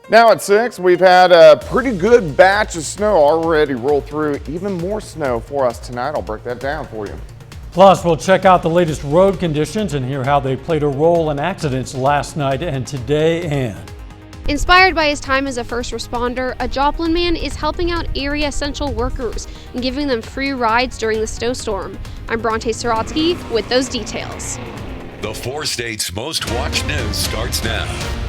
Now at 6, we've had a pretty good batch of snow already roll through. Even more snow for us tonight. I'll break that down for you. Plus, we'll check out the latest road conditions and hear how they played a role in accidents last night and today. And inspired by his time as a first responder, a Joplin man is helping out area essential workers and giving them free rides during the snowstorm. I'm Bronte Sorotsky with those details. The 4 states' most watched news starts now.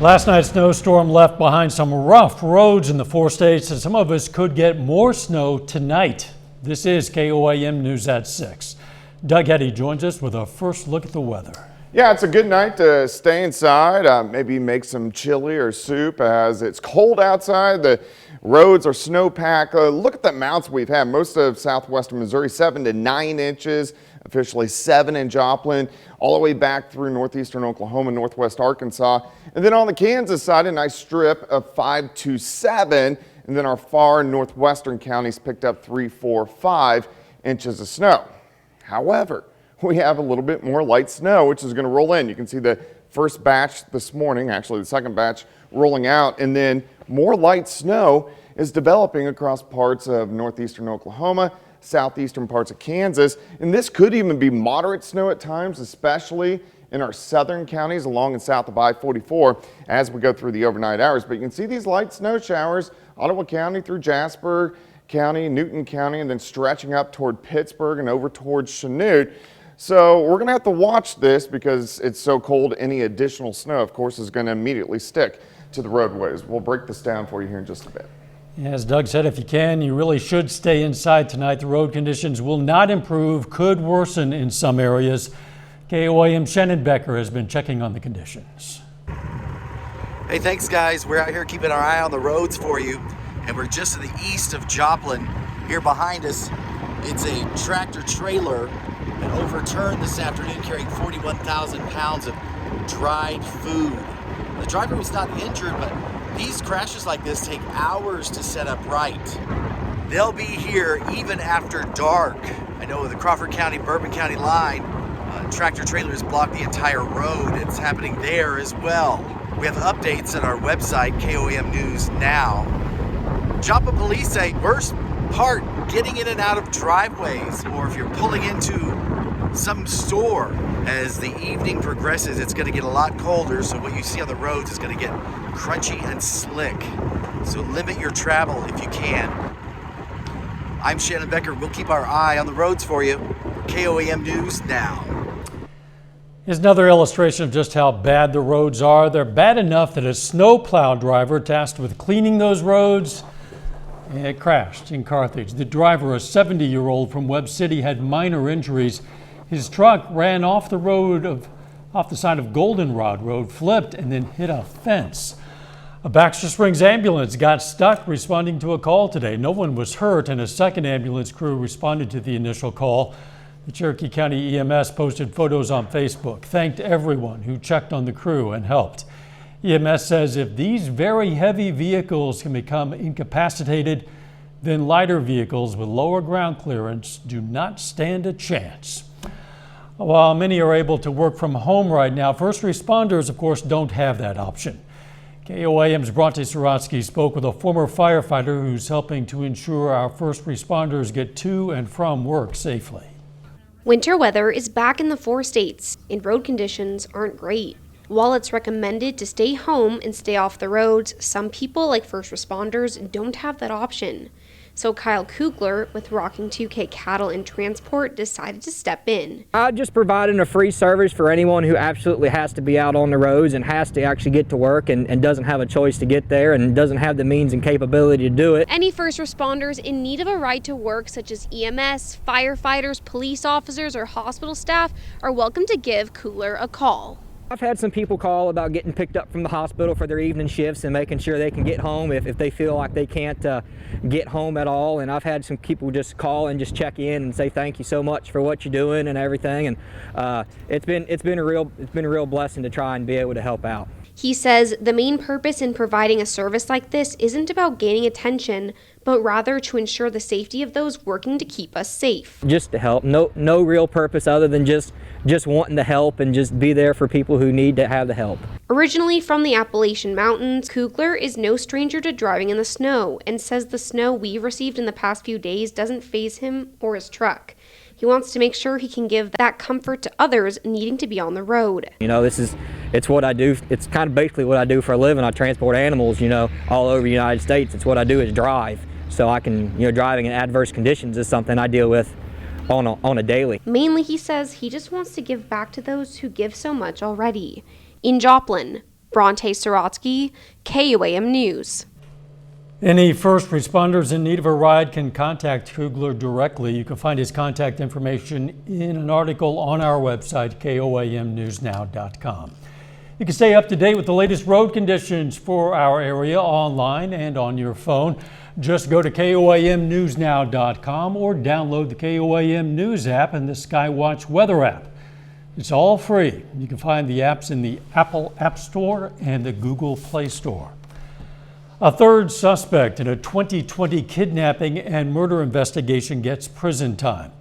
last night's snowstorm left behind some rough roads in the 4 states, and some of us could get more snow tonight. This is KOAM News at 6. Doug Eddy joins us with a first look at the weather. Yeah, it's a good night to stay inside, maybe make some chili or soup as it's cold outside. The roads are snow-packed. Look at the amounts we've had. Most of southwestern Missouri, 7 to 9 inches, officially 7 in Joplin, all the way back through northeastern Oklahoma, northwest Arkansas. And then on the Kansas side, a nice strip of 5 to 7. And then our far northwestern counties picked up 3, 4, 5 inches of snow. However, we have a little bit more light snow, which is going to roll in. You can see the first batch this morning, actually the second batch rolling out, and then more light snow is developing across parts of northeastern Oklahoma, southeastern parts of Kansas, and this could even be moderate snow at times, especially in our southern counties along and south of I-44 as we go through the overnight hours. But you can see these light snow showers, Ottawa County through Jasper County, Newton County, and then stretching up toward Pittsburgh and over towards Chanute. So we're going to have to watch this because it's so cold. Any additional snow, of course, is going to immediately stick to the roadways. We'll break this down for you here in just a bit. As Doug said, if you can, you really should stay inside tonight. The road conditions will not improve, could worsen in some areas. KOAM Shannon Becker has been checking on the conditions. Hey, thanks guys. We're out here keeping our eye on the roads for you, and we're just to the east of Joplin. Here behind us, it's a tractor trailer that overturned this afternoon carrying 41,000 pounds of dried food. The driver was not injured, but these crashes like this take hours to set up right. They'll be here even after dark. I know with the Crawford County, Bourbon County line, tractor trailers block the entire road. It's happening there as well. We have updates at our website, KOAM News Now. Joplin police say worst part, getting in and out of driveways, or if you're pulling into some store. As the evening progresses, it's going to get a lot colder, so what you see on the roads is going to get crunchy and slick. So limit your travel if you can. I'm Shannon Becker. We'll keep our eye on the roads for you. KOAM News Now. Here's another illustration of just how bad the roads are. They're bad enough that a snowplow driver tasked with cleaning those roads crashed in Carthage. The driver, a 70-year-old from Webb City, had minor injuries. His truck ran off the side of Goldenrod Road, flipped, and then hit a fence. A Baxter Springs ambulance got stuck responding to a call today. No one was hurt, and a second ambulance crew responded to the initial call. The Cherokee County EMS posted photos on Facebook, thanked everyone who checked on the crew and helped. EMS says if these very heavy vehicles can become incapacitated, then lighter vehicles with lower ground clearance do not stand a chance. While many are able to work from home right now, first responders, of course, don't have that option. KOAM's Bronte Sorotsky spoke with a former firefighter who's helping to ensure our first responders get to and from work safely. Winter weather is back in the 4 states, and road conditions aren't great. While it's recommended to stay home and stay off the roads, some people, like first responders, don't have that option. So Kyle Kugler with Rocking 2K Cattle and Transport decided to step in. Just providing a free service for anyone who absolutely has to be out on the roads and has to actually get to work and doesn't have a choice to get there and doesn't have the means and capability to do it. Any first responders in need of a ride to work, such as EMS, firefighters, police officers, or hospital staff, are welcome to give Kugler a call. I've had some people call about getting picked up from the hospital for their evening shifts and making sure they can get home if they feel like they can't get home at all. And I've had some people just call and just check in and say thank you so much for what you're doing and everything. And it's been a real blessing to try and be able to help out. He says the main purpose in providing a service like this isn't about gaining attention, but rather to ensure the safety of those working to keep us safe. Just to help. No real purpose other than just wanting to help and just be there for people who need to have the help. Originally from the Appalachian Mountains, Kugler is no stranger to driving in the snow and says the snow we've received in the past few days doesn't faze him or his truck. He wants to make sure he can give that comfort to others needing to be on the road. You know, it's what I do. It's kind of basically what I do for a living. I transport animals, all over the United States. It's what I do is drive. So I can, driving in adverse conditions is something I deal with on a daily. Mainly, he says he just wants to give back to those who give so much already. In Joplin, Bronte Sorotsky, KOAM News. Any first responders in need of a ride can contact Kugler directly. You can find his contact information in an article on our website, KOAMnewsnow.com. You can stay up to date with the latest road conditions for our area online and on your phone. Just go to KOAMnewsnow.com or download the KOAM News app and the Skywatch Weather app. It's all free. You can find the apps in the Apple App Store and the Google Play Store. A third suspect in a 2020 kidnapping and murder investigation gets prison time.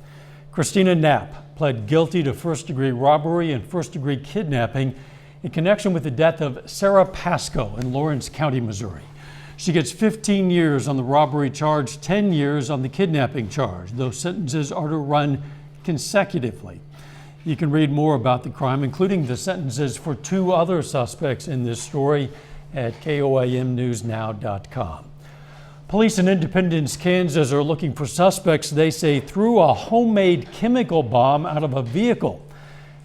Christina Knapp pled guilty to first-degree robbery and first-degree kidnapping in connection with the death of Sarah Pasco in Lawrence County, Missouri. She gets 15 years on the robbery charge, 10 years on the kidnapping charge. Those sentences are to run consecutively. You can read more about the crime, including the sentences for two other suspects in this story, at KOAMnewsnow.com. Police in Independence, Kansas are looking for suspects they say threw a homemade chemical bomb out of a vehicle.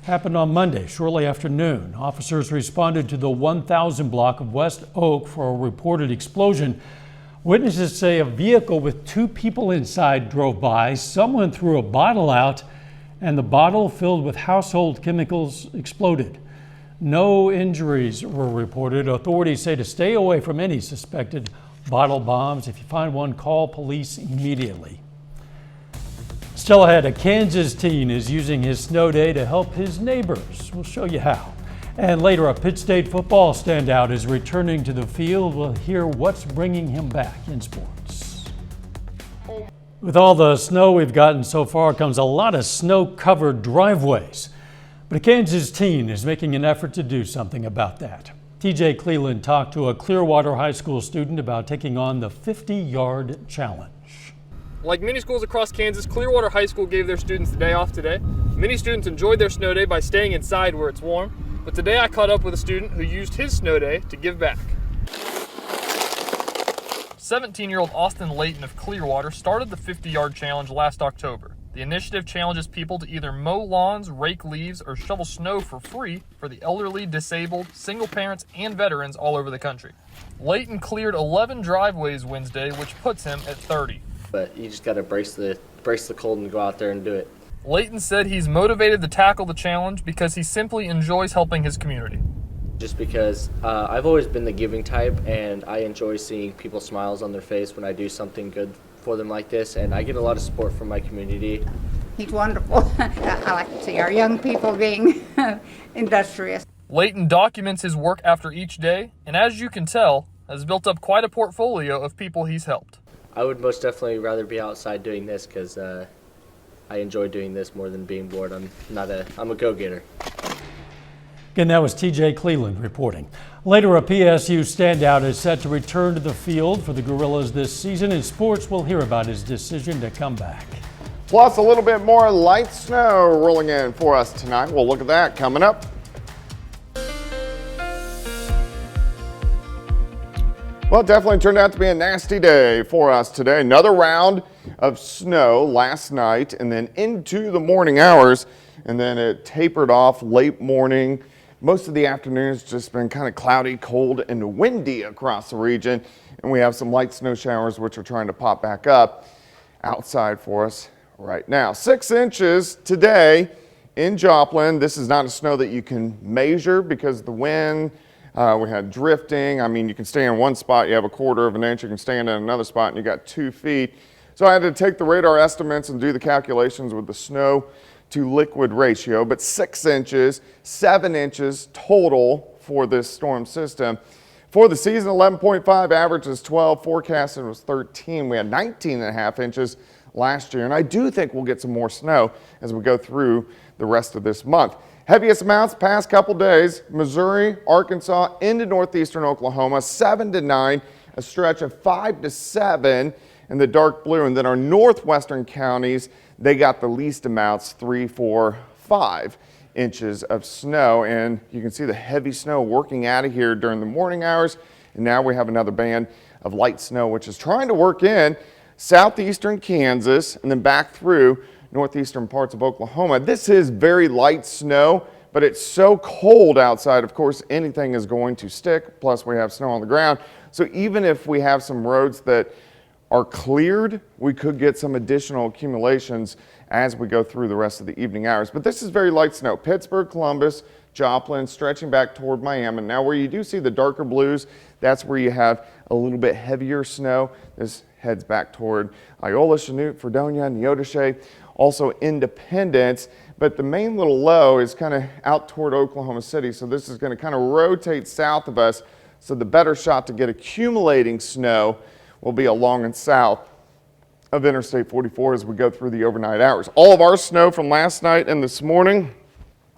Happened on Monday, shortly after noon. Officers responded to the 1000 block of West Oak for a reported explosion. Witnesses say a vehicle with two people inside drove by. Someone threw a bottle out, and the bottle filled with household chemicals exploded. No injuries were reported. Authorities say to stay away from any suspected bottle bombs. If you find one, call police immediately. Still ahead, a Kansas teen is using his snow day to help his neighbors. We'll show you how. And later, a Pitt State football standout is returning to the field. We'll hear what's bringing him back in sports. With all the snow we've gotten so far comes a lot of snow-covered driveways. But a Kansas teen is making an effort to do something about that. TJ Cleland talked to a Clearwater High School student about taking on the 50-yard challenge. Like many schools across Kansas, Clearwater High School gave their students the day off today. Many students enjoyed their snow day by staying inside where it's warm, but today I caught up with a student who used his snow day to give back. 17-year-old Austin Layton of Clearwater started the 50-yard challenge last October. The initiative challenges people to either mow lawns, rake leaves, or shovel snow for free for the elderly, disabled, single parents, and veterans all over the country. Layton cleared 11 driveways Wednesday, which puts him at 30. But you just got to brace the cold and go out there and do it. Layton said he's motivated to tackle the challenge because he simply enjoys helping his community. Just because I've always been the giving type, and I enjoy seeing people's smiles on their face when I do something good for them like this, and I get a lot of support from my community. He's wonderful. I like to see our young people being industrious. Layton documents his work after each day, and as you can tell, has built up quite a portfolio of people he's helped. I would most definitely rather be outside doing this because I enjoy doing this more than being bored. I'm a go-getter. Again, that was TJ Cleland reporting. Later, a PSU standout is set to return to the field for the Gorillas this season. In sports, we'll hear about his decision to come back. Plus, a little bit more light snow rolling in for us tonight. We'll look at that coming up. Well, it definitely turned out to be a nasty day for us today. Another round of snow last night and then into the morning hours, and then it tapered off late morning. Most of the afternoon has just been kind of cloudy, cold, and windy across the region, and we have some light snow showers which are trying to pop back up outside for us right now. 6 inches today in Joplin. This is not a snow that you can measure because of the wind. We had drifting. I mean, you can stand in one spot, you have 1/4 of an inch. You can stand in another spot and you got 2 feet. So I had to take the radar estimates and do the calculations with the snow to liquid ratio, but 6 inches, 7 inches total for this storm system. For the season, 11.5, average is 12, forecasted was 13. We had 19.5 inches last year, and I do think we'll get some more snow as we go through the rest of this month. Heaviest amounts past couple days, Missouri, Arkansas, into northeastern Oklahoma, 7 to 9, a stretch of 5 to 7 in the dark blue, and then our northwestern counties, they got the least amounts, 3, 4, 5 inches of snow, and you can see the heavy snow working out of here during the morning hours, and now we have another band of light snow which is trying to work in southeastern Kansas and then back through northeastern parts of Oklahoma. This is very light snow, but it's so cold outside, of course anything is going to stick, plus we have snow on the ground. So even if we have some roads that are cleared, we could get some additional accumulations as we go through the rest of the evening hours. But this is very light snow. Pittsburgh, Columbus, Joplin, stretching back toward Miami. Now where you do see the darker blues, that's where you have a little bit heavier snow. This heads back toward Iola, Chanute, Fredonia, Neodesha, also Independence. But the main little low is kind of out toward Oklahoma City. So this is going to kind of rotate south of us. So the better shot to get accumulating snow will be along and south of Interstate 44 as we go through the overnight hours. All of our snow from last night and this morning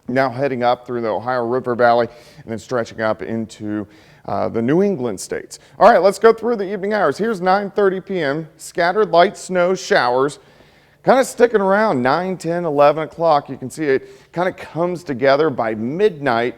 now heading up through the Ohio River Valley and then stretching up into the New England states. All right, let's go through the evening hours. Here's 9:30 p.m. Scattered light snow showers kind of sticking around 9, 10, 11 o'clock. You can see it kind of comes together by midnight,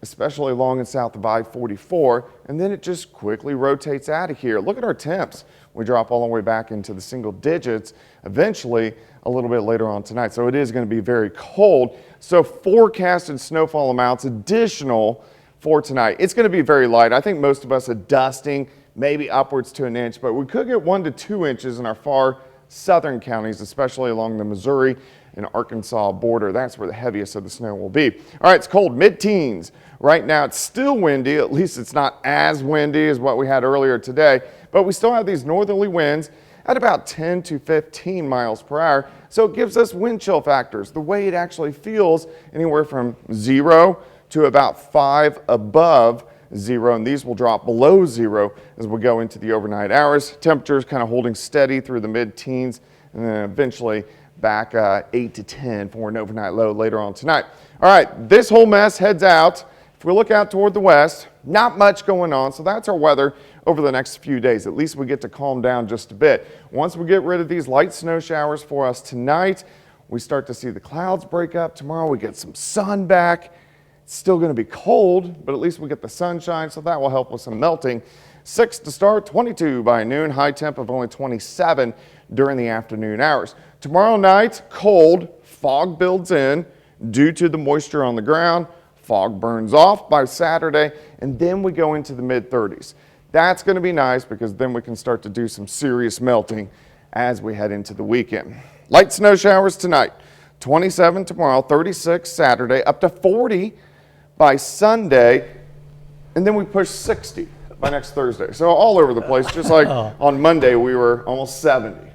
especially along and south of I-44, and then it just quickly rotates out of here. Look at our temps. We drop all the way back into the single digits eventually a little bit later on tonight. So it is going to be very cold. So forecasted snowfall amounts additional for tonight. It's going to be very light. I think most of us are dusting, maybe upwards to an inch, but we could get 1 to 2 inches in our far southern counties, especially along the Missouri and Arkansas border. That's where the heaviest of the snow will be. All right, it's cold, mid-teens. Right now it's still windy. At least it's not as windy as what we had earlier today, but we still have these northerly winds at about 10 to 15 miles per hour. So it gives us wind chill factors. The way it actually feels anywhere from 0 to about 5 above 0, and these will drop below 0 as we go into the overnight hours. Temperatures kind of holding steady through the mid-teens and then eventually back 8 to 10 for an overnight low later on tonight. All right, this whole mess heads out. If we look out toward the west, not much going on, so that's our weather over the next few days. At least we get to calm down just a bit. Once we get rid of these light snow showers for us tonight, we start to see the clouds break up. Tomorrow we get some sun back. It's still going to be cold, but at least we get the sunshine, so that will help with some melting. 6 to start, 22 by noon, high temp of only 27 during the afternoon hours. Tomorrow night, cold, fog builds in due to the moisture on the ground. Fog burns off by Saturday, and then we go into the mid-30s. That's going to be nice because then we can start to do some serious melting as we head into the weekend. Light snow showers tonight, 27 tomorrow, 36 Saturday, up to 40 by Sunday, and then we push 60 by next Thursday. So all over the place, just like on Monday we were almost 70.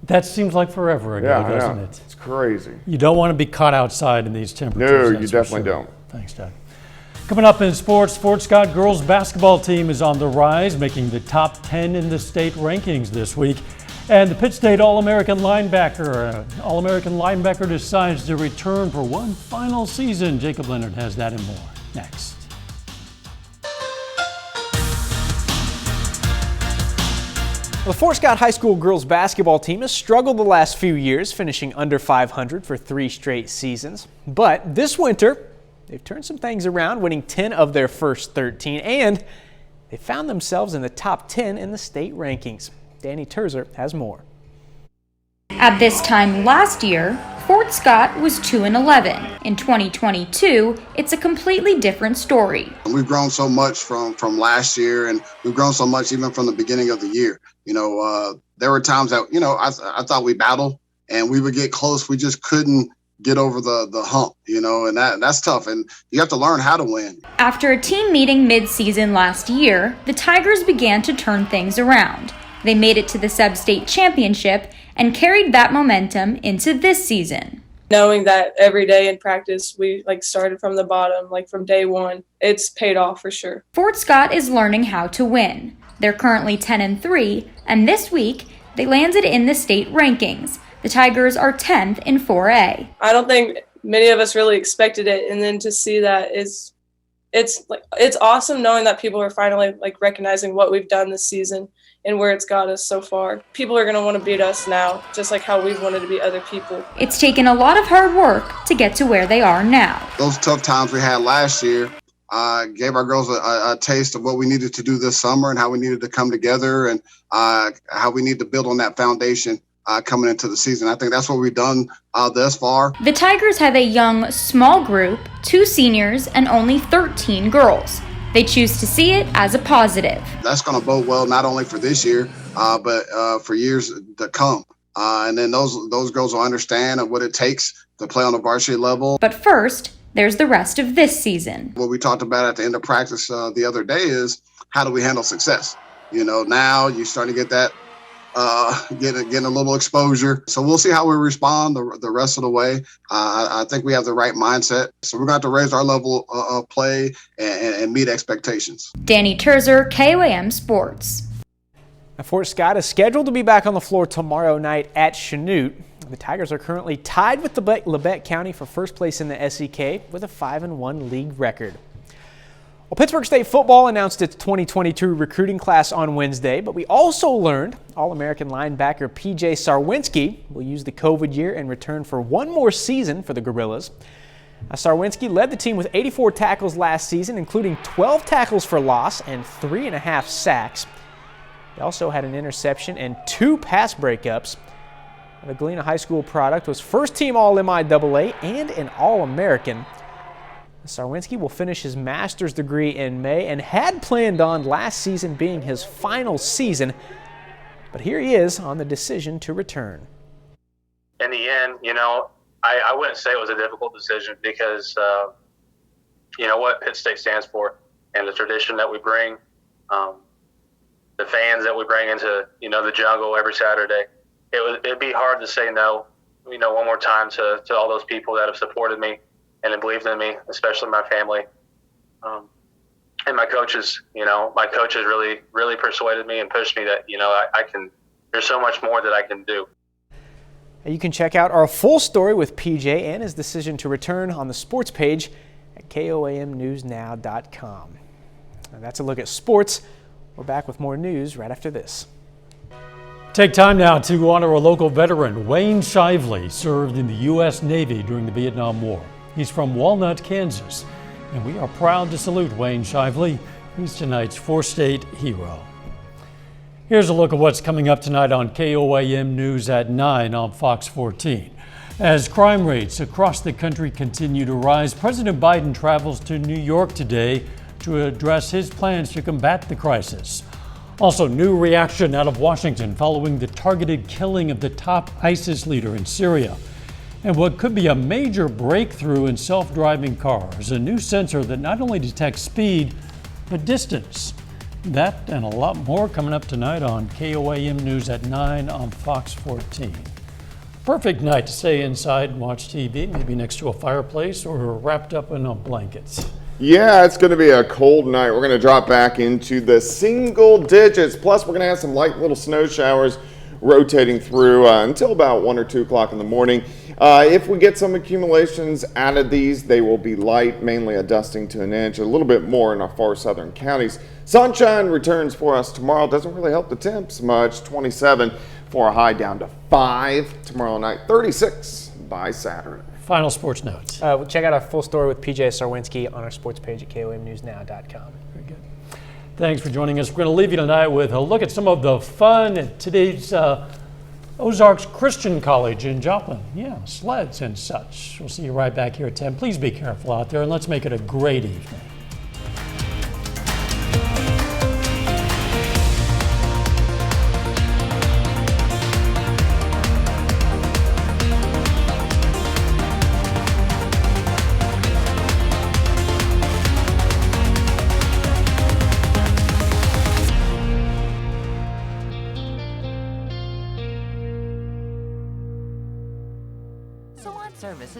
That seems like forever ago, doesn't it? It's crazy. You don't want to be caught outside in these temperatures. No, you definitely don't. Thanks, Doug. Coming up in sports, Fort Scott girls basketball team is on the rise, making the top 10 in the state rankings this week. And the Pitt State All-American linebacker decides to return for one final season. Jacob Leonard has that and more next. The Fort Scott High School girls basketball team has struggled the last few years, finishing under 500 for 3 straight seasons. But this winter, they've turned some things around, winning 10 of their first 13, and they found themselves in the top 10 in the state rankings. Danny Terzer has more. At this time last year, Fort Scott was 2-11. In 2022, it's a completely different story. We've grown so much from last year, and we've grown so much even from the beginning of the year. There were times that, I thought we battled and we would get close. We just couldn't get over the hump, and that's tough. And you have to learn how to win. After a team meeting mid-season last year, the Tigers began to turn things around. They made it to the sub-state championship and carried that momentum into this season. Knowing that every day in practice we started from the bottom, from day one, it's paid off for sure. Fort Scott is learning how to win. They're currently 10-3, and this week they landed in the state rankings. The Tigers are 10th in 4A. I don't think many of us really expected it, and then to see that it's awesome knowing that people are finally recognizing what we've done this season and where it's got us so far. People are going to want to beat us now, just like how we've wanted to beat other people. It's taken a lot of hard work to get to where they are now. Those tough times we had last year gave our girls a taste of what we needed to do this summer and how we needed to come together and how we need to build on that foundation coming into the season. I think that's what we've done thus far. The Tigers have a young, small group, 2 seniors, and only 13 girls. They choose to see it as a positive. That's going to bode well not only for this year, but for years to come. And then those girls will understand what it takes to play on the varsity level. But first, there's the rest of this season. What we talked about at the end of practice the other day is how do we handle success? Now you're starting to get that, getting a little exposure. So we'll see how we respond the rest of the way. I think we have the right mindset. So we're going to have to raise our level of play and meet expectations. Danny Terzer, KOAM Sports. Now, Fort Scott is scheduled to be back on the floor tomorrow night at Chanute. The Tigers are currently tied with Labette County for first place in the SEK with a 5-1 league record. Well, Pittsburgh State football announced its 2022 recruiting class on Wednesday, but we also learned All-American linebacker P.J. Sarwinski will use the COVID year and return for one more season for the Gorillas. Sarwinski led the team with 84 tackles last season, including 12 tackles for loss and 3.5 sacks. He also had an interception and 2 pass breakups. The Galena High School product was first-team All-MIAA and an All-American. Sarwinski will finish his master's degree in May and had planned on last season being his final season, but here he is on the decision to return. In the end, I wouldn't say it was a difficult decision because, what Pitt State stands for and the tradition that we bring, the fans that we bring into, the jungle every Saturday. It'd be hard to say no, one more time to all those people that have supported me and have believed in me, especially my family. And my coaches, my coaches really persuaded me and pushed me that, I can, there's so much more that I can do. You can check out our full story with PJ and his decision to return on the sports page at KOAMnewsnow.com. And that's a look at sports. We're back with more news right after this. Take time now to honor a local veteran. Wayne Shively served in the U.S. Navy during the Vietnam War. He's from Walnut, Kansas, and we are proud to salute Wayne Shively. He's tonight's 4-state hero. Here's a look at what's coming up tonight on KOAM News at 9 on Fox 14. As crime rates across the country continue to rise, President Biden travels to New York today to address his plans to combat the crisis. Also, new reaction out of Washington following the targeted killing of the top ISIS leader in Syria. And what could be a major breakthrough in self-driving cars, a new sensor that not only detects speed, but distance. That and a lot more coming up tonight on KOAM News at 9 on Fox 14. Perfect night to stay inside and watch TV, maybe next to a fireplace or wrapped up in a blanket. Yeah, it's going to be a cold night. We're going to drop back into the single digits. Plus, we're going to have some light little snow showers rotating through until about 1 or 2 o'clock in the morning. If we get some accumulations out of these, they will be light, mainly a dusting to an inch, a little bit more in our far southern counties. Sunshine returns for us tomorrow. Doesn't really help the temps much. 27 for a high, down to 5 tomorrow night, 36 by Saturday. Final sports notes. Check out our full story with PJ Sarwinski on our sports page at KOAMnewsnow.com. Very good. Thanks for joining us. We're going to leave you tonight with a look at some of the fun at today's Ozarks Christian College in Joplin. Yeah, sleds and such. We'll see you right back here at 10. Please be careful out there and let's make it a great evening. services